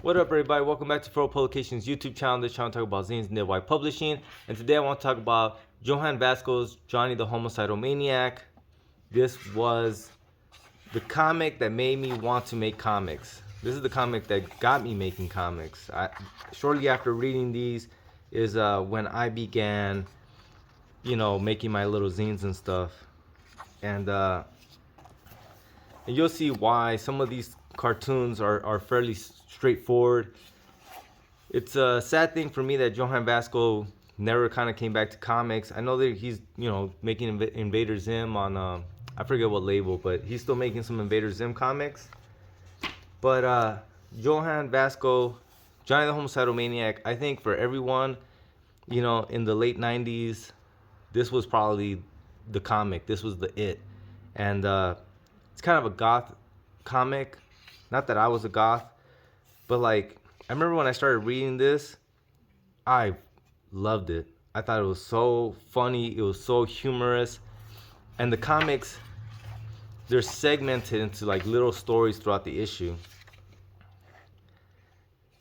What up, everybody? Welcome back to Furrow Publications YouTube channel. This channel talk about zines and white publishing, and today I want to talk about Johann Vasco's Johnny the Homicidal Maniac. This was the comic that made me want to make comics. This is the comic that got me making comics. Shortly after reading these is when I began, making my little zines and stuff, and you'll see why some of these cartoons are fairly straightforward. It's a sad thing for me that Johann Vasco never kind of came back to comics. I know that he's, making Invader Zim on, I forget what label, but he's still making some Invader Zim comics. But Johann Vasco, Johnny the Homicidal Maniac, I think for everyone, in the late 90s, this was probably the comic. This was the it. And it's kind of a goth comic. Not that I was a goth, but like, I remember when I started reading this, I loved it. I thought it was so funny. It was so humorous. And the comics, they're segmented into like little stories throughout the issue.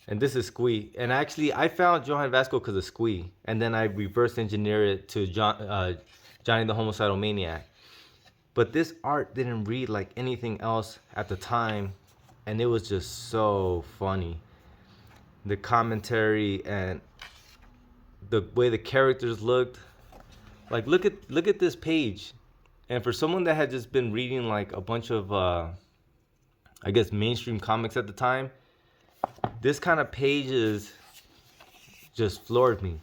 And this is Squee. And actually, I found Johann Vasco because of Squee. And then I reverse engineered it to Johnny the Homicidal Maniac. But this art didn't read like anything else at the time. And it was just so funny. The commentary and the way the characters looked. Like, look at this page. And for someone that had just been reading like a bunch of I guess mainstream comics at the time, this kind of pages just floored me.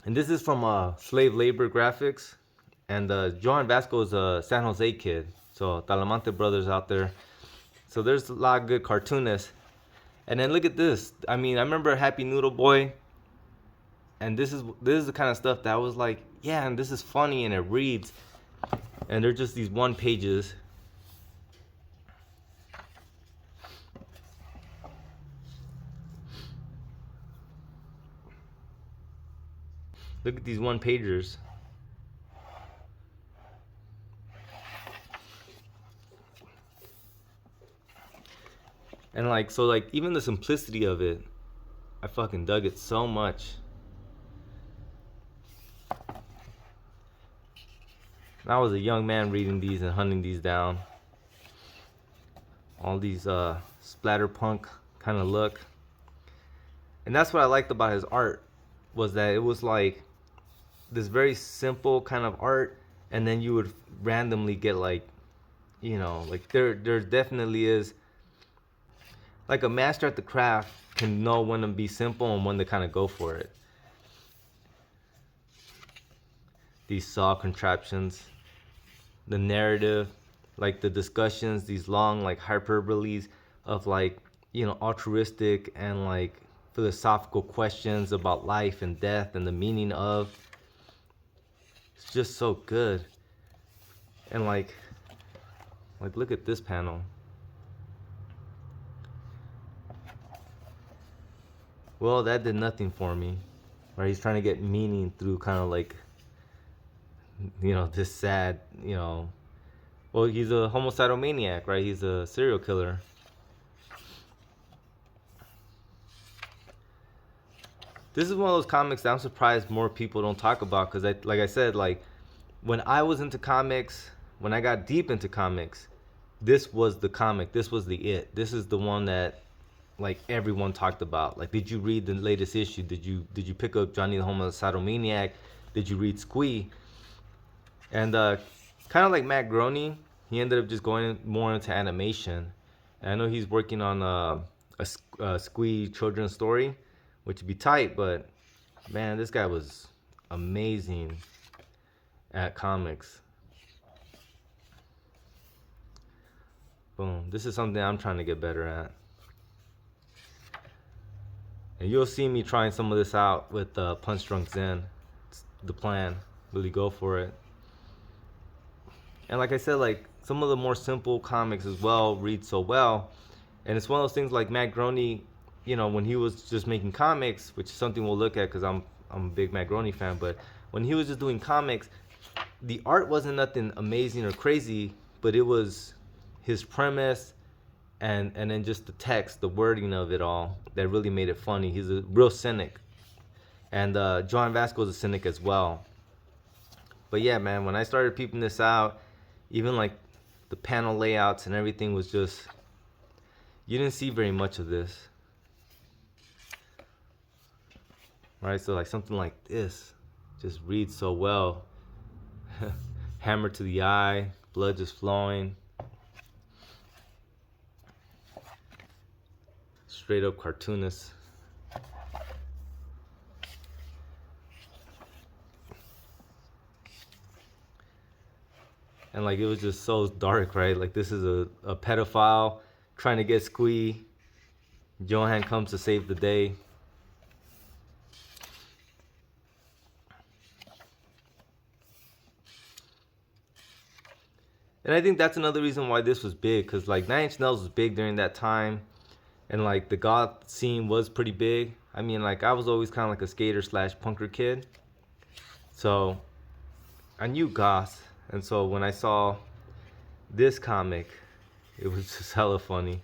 And this is from Slave Labor Graphics. And Johann Vasco is a San Jose kid. So Talamante brothers out there. So there's a lot of good cartoonists. And then look at this. I mean, I remember Happy Noodle Boy. And this is the kind of stuff that I was like, yeah, and this is funny and it reads. And they're just these one pages. Look at these one pagers. And like, so like even the simplicity of it, I fucking dug it so much. And I was a young man reading these and hunting these down. All these splatterpunk kind of look. And that's what I liked about his art, was that it was like this very simple kind of art, and then you would randomly get like, like there definitely is like a master at the craft can know when to be simple and when to kind of go for it. These saw contraptions, the narrative, like the discussions, these long like hyperboles of like, altruistic and like philosophical questions about life and death and the meaning of. It's just so good. And like look at this panel. Well, that did nothing for me. Right? He's trying to get meaning through kind of like, this sad, well, he's a homicidal maniac, right? He's a serial killer. This is one of those comics that I'm surprised more people don't talk about, because like I said, like when I was into comics, when I got deep into comics, this was the comic. This was the it. This is the one that like everyone talked about. Like, did you read the latest issue? Did you pick up Johnny the Homicidal Maniac? Did you read Squee? And kind of like Matt Groening, he ended up just going more into animation. And I know he's working on a Squee children's story, which would be tight, but man, this guy was amazing at comics. Boom. This is something I'm trying to get better at. And you'll see me trying some of this out with Punch Drunk Zen. It's the plan. Really go for it. And like I said, like some of the more simple comics as well read so well. And it's one of those things like Matt Groening, when he was just making comics, which is something we'll look at because I'm a big Matt Groening fan, but when he was just doing comics, the art wasn't nothing amazing or crazy, but it was his premise and then just the text, the wording of it all, that really made it funny. He's a real cynic, and Johan Vasco is a cynic as well. But yeah, man, when I started peeping this out, even like the panel layouts and everything was just, you didn't see very much of this, right? So like something like this just reads so well. Hammer to the eye, blood just flowing. Straight up cartoonist. And like it was just so dark, right? Like this is a pedophile trying to get Squee. Johan comes to save the day. And I think that's another reason why this was big, because like 9 Inch Nails was big during that time, and like the goth scene was pretty big. I mean, like I was always kind of like a skater slash punker kid, so I knew goth. And so when I saw this comic, it was just hella funny.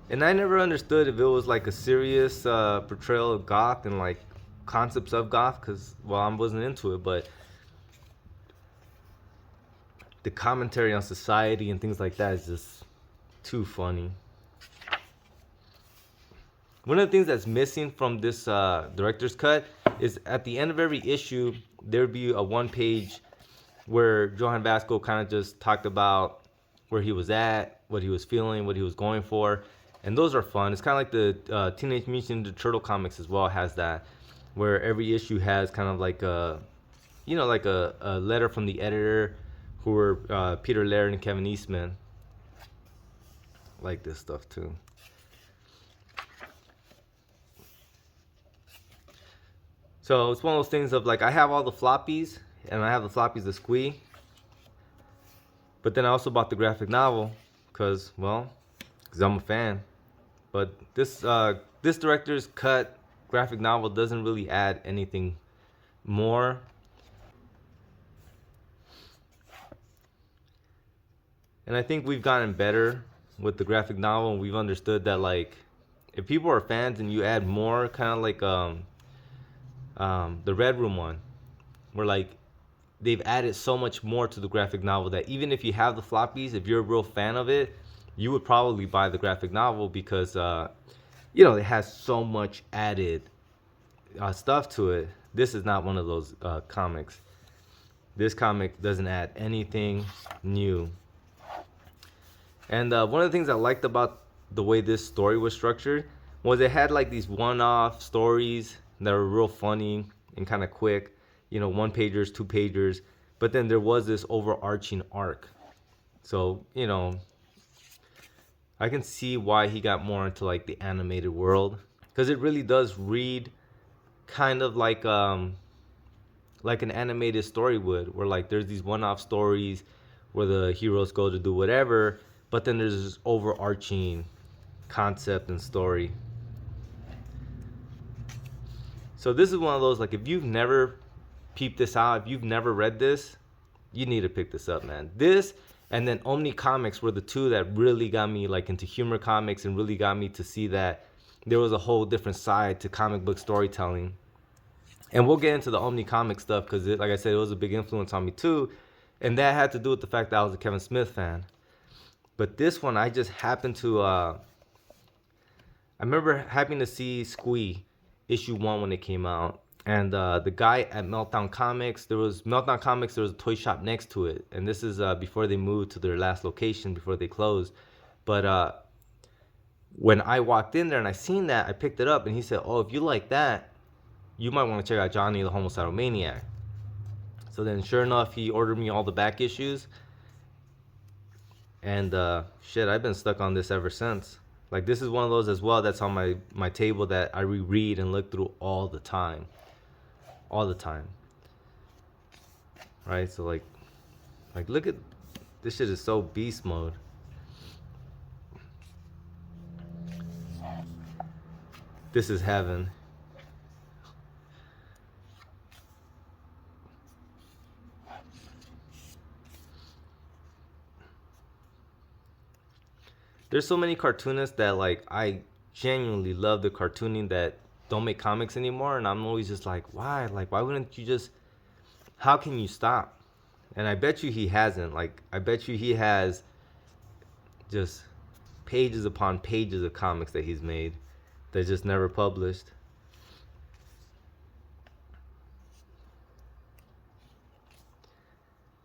And I never understood if it was like a serious portrayal of goth and like concepts of goth, because, well, I wasn't into it, but the commentary on society and things like that is just too funny. One of the things that's missing from this director's cut is at the end of every issue, there would be a 1-page where Johan Vasco kind of just talked about where he was at, what he was feeling, what he was going for. And those are fun. It's kind of like the Teenage Mutant Ninja Turtle comics as well has that, where every issue has kind of like a, you know, like a letter from the editor, who were Peter Laird and Kevin Eastman. Like this stuff too. So it's one of those things of like, I have all the floppies, and I have the floppies of Squee. But then I also bought the graphic novel, because, well, because I'm a fan. But this director's cut graphic novel doesn't really add anything more. And I think we've gotten better with the graphic novel, and we've understood that like, if people are fans and you add more, kind of like the Red Room one, where like they've added so much more to the graphic novel that even if you have the floppies, if you're a real fan of it, you would probably buy the graphic novel, because you know, it has so much added stuff to it. This is not one of those comics. This comic doesn't add anything new. And one of the things I liked about the way this story was structured was it had like these one-off stories that were real funny and kind of quick, you know, 1-pagers, 2-pagers, but then there was this overarching arc. So, you know, I can see why he got more into like the animated world, because it really does read kind of like an animated story would, where like there's these one-off stories where the heroes go to do whatever, but then there's this overarching concept and story. So this is one of those, like, if you've never peeped this out, if you've never read this, you need to pick this up, man. This and then Omni Comics were the two that really got me like into humor comics and really got me to see that there was a whole different side to comic book storytelling. And we'll get into the Omni Comic stuff, because like I said, it was a big influence on me too, and that had to do with the fact that I was a Kevin Smith fan. But this one, I just happened to I remember having to see Squee issue 1 when it came out, and the guy at Meltdown Comics, there was a toy shop next to it, and this is before they moved to their last location, before they closed. But when I walked in there and I seen that, I picked it up, and he said, "Oh, if you like that, you might want to check out Johnny the Homicidal Maniac." So then, sure enough, he ordered me all the back issues, and shit, I've been stuck on this ever since. Like, this is one of those as well that's on my table that I reread and look through all the time. Right? So like look at this shit, is so beast mode. This is heaven. there's so many cartoonists that like I genuinely love the cartooning that don't make comics anymore, and I'm always just like, why? Like, why wouldn't you just? How can you stop? And I bet you he hasn't. Like, I bet you he has just pages upon pages of comics that he's made that just never published.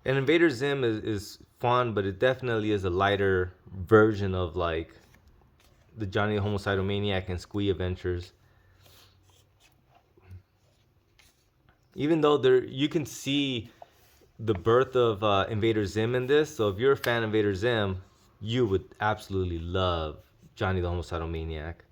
And Invader Zim is fun, but it definitely is a lighter version of like the Johnny the Homicidal Maniac and Squee adventures. Even though there you can see the birth of Invader Zim in this, so if you're a fan of Invader Zim, you would absolutely love Johnny the Homicidal Maniac.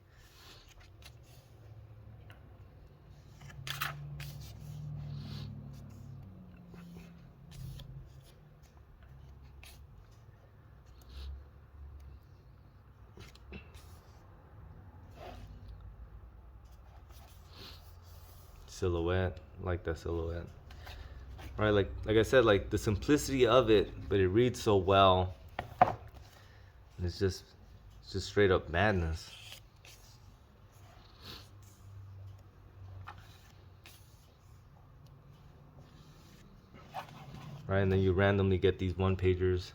Silhouette, like that silhouette. Right, like I said, like the simplicity of it, but it reads so well. And it's just straight up madness. Right, and then you randomly get these one pagers.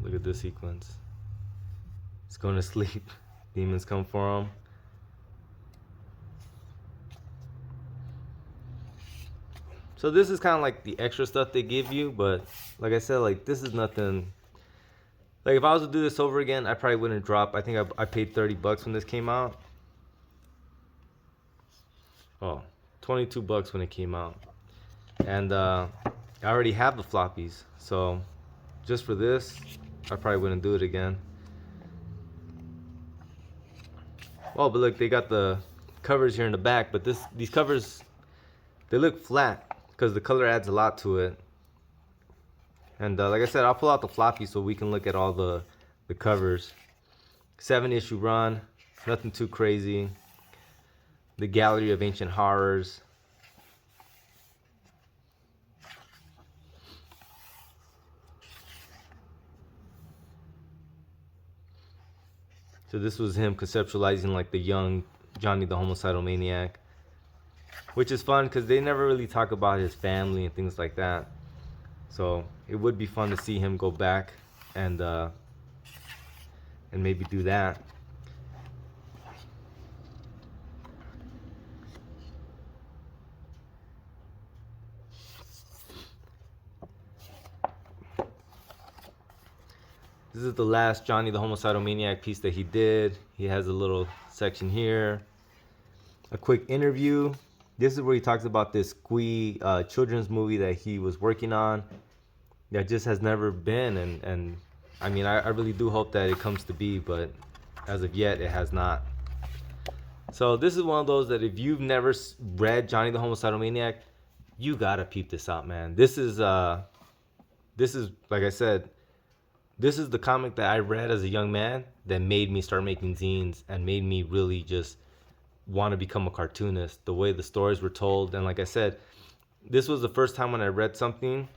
Look at this sequence. He's going to sleep. Demons come for him. So this is kind of like the extra stuff they give you, but like I said, like this is nothing. Like if I was to do this over again, I probably wouldn't drop. I think I paid $30 when this came out. Oh, $22 when it came out. And I already have the floppies, so just for this, I probably wouldn't do it again. Oh, but look, they got the covers here in the back, but these covers, they look flat because the color adds a lot to it. And like I said, I'll pull out the floppy so we can look at all the covers. 7-issue run, nothing too crazy. The Gallery of Ancient Horrors. So this was him conceptualizing like the young Johnny the Homicidal Maniac, which is fun because they never really talk about his family and things like that. So it would be fun to see him go back and maybe do that. This is the last Johnny the Homicidal Maniac piece that he did. He has a little section here. A quick interview. This is where he talks about this Squee children's movie that he was working on that just has never been. And I mean, I really do hope that it comes to be, but as of yet, it has not. So this is one of those that if you've never read Johnny the Homicidal Maniac, you gotta peep this out, man. This is like I said, this is the comic that I read as a young man that made me start making zines and made me really just want to become a cartoonist. The way the stories were told, and like I said, this was the first time when I read something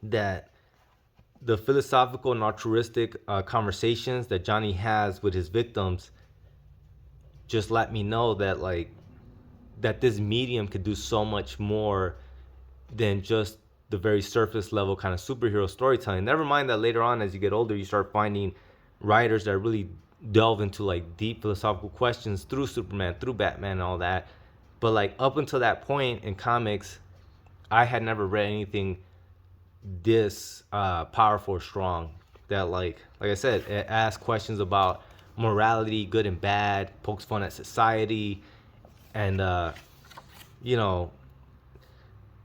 that the philosophical and altruistic conversations that Johnny has with his victims just let me know that like that this medium could do so much more than just the very surface level kind of superhero storytelling. Never mind that later on as you get older you start finding writers that really delve into like deep philosophical questions through Superman, through Batman and all that. But like up until that point in comics, I had never read anything this powerful or strong that like I said, it asks questions about morality, good and bad, pokes fun at society, and you know,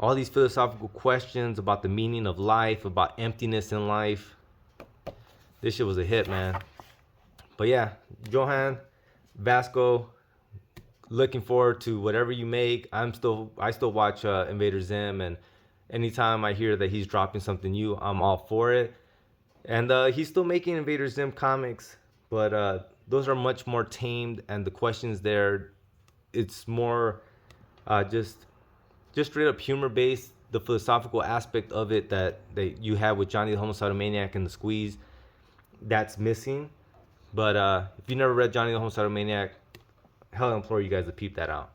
all these philosophical questions about the meaning of life, about emptiness in life. This shit was a hit, man. But yeah, Johann Vasco, looking forward to whatever you make. I still watch Invader Zim, and anytime I hear that he's dropping something new, I'm all for it. And he's still making Invader Zim comics, but those are much more tamed, and the questions there, it's more just straight up humor based. The philosophical aspect of it that you have with Johnny the Homicidal Maniac and the Squeeze, that's missing. But if you never read Johnny the Homicidal Maniac, hell, I implore you guys to peep that out.